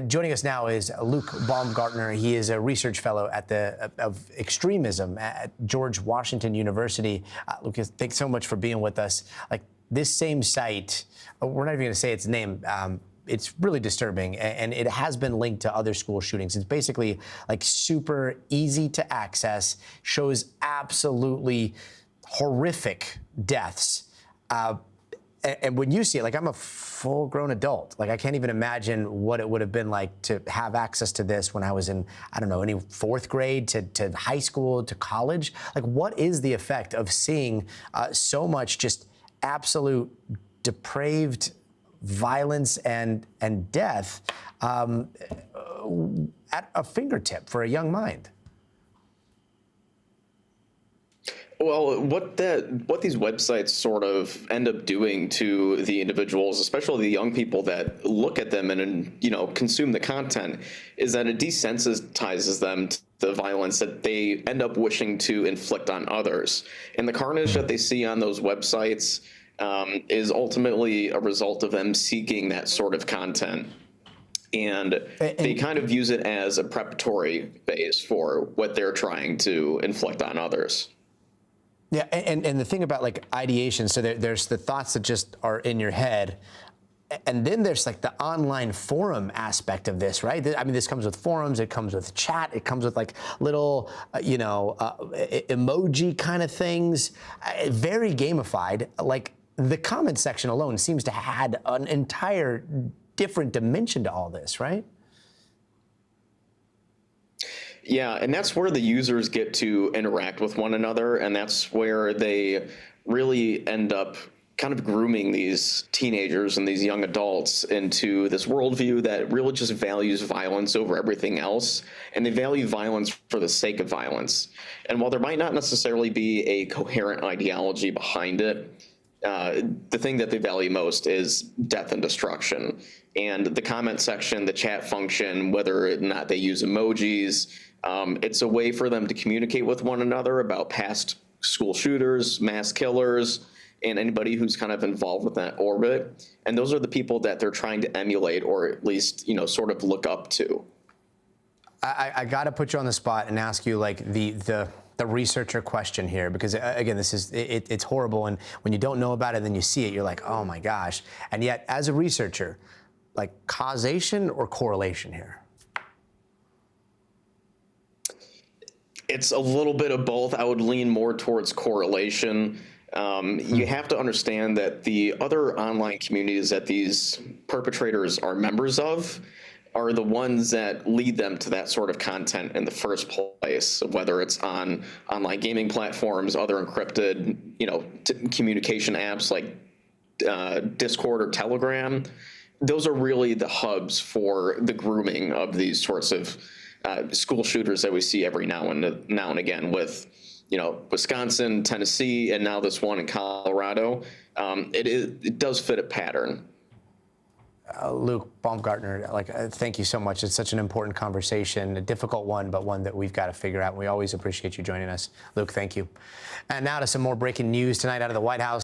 Joining us now is Luke Baumgartner. He is a research fellow at of Extremism at George Washington University. Luke, thanks so much for being with us. Like this same site, we're not even going to say its name. It's really disturbing, and it has been linked to other school shootings. It's basically like super easy to access, shows absolutely horrific deaths. And when you see it, like I'm a full-grown adult, like I can't even imagine what it would have been like to have access to this when I was in, I don't know, any fourth grade to high school to college. Like, what is the effect of seeing so much just absolute depraved violence and death at a fingertip for a young mind? Well, what these websites sort of end up doing to the individuals, especially the young people that look at them and consume the content, is that it desensitizes them to the violence that they end up wishing to inflict on others. And the carnage that they see on those websites is ultimately a result of them seeking that sort of content. And they kind of use it as a preparatory phase for what they're trying to inflict on others. Yeah, and the thing about like ideation, so there's the thoughts that just are in your head, and then there's like the online forum aspect of this, right? I mean, this comes with forums, it comes with chat, it comes with like little, emoji kind of things, very gamified. Like the comment section alone seems to add an entire different dimension to all this, right? Yeah, and that's where the users get to interact with one another, and that's where they really end up kind of grooming these teenagers and these young adults into this worldview that really just values violence over everything else, and they value violence for the sake of violence. And while there might not necessarily be a coherent ideology behind it, the thing that they value most is death and destruction. And the comment section, the chat function, whether or not they use emojis, it's a way for them to communicate with one another about past school shooters, mass killers, and anybody who's kind of involved with that orbit. And those are the people that they're trying to emulate, or at least, sort of look up to. I got to put you on the spot and ask you like the researcher question here, because again, this is it's horrible, and when you don't know about it, then you see it, you're like, oh my gosh. And yet, as a researcher, like causation or correlation here? It's a little bit of both. I would lean more towards correlation. You have to understand that the other online communities that these perpetrators are members of are the ones that lead them to that sort of content in the first place, whether it's on online gaming platforms, other encrypted, communication apps like Discord or Telegram. Those are really the hubs for the grooming of these sorts of school shooters that we see every now and again with, Wisconsin, Tennessee, and now this one in Colorado. It does fit a pattern. Luke Baumgartner, thank you so much. It's such an important conversation, a difficult one, but one that we've got to figure out. We always appreciate you joining us. Luke, thank you. And now to some more breaking news tonight out of the White House.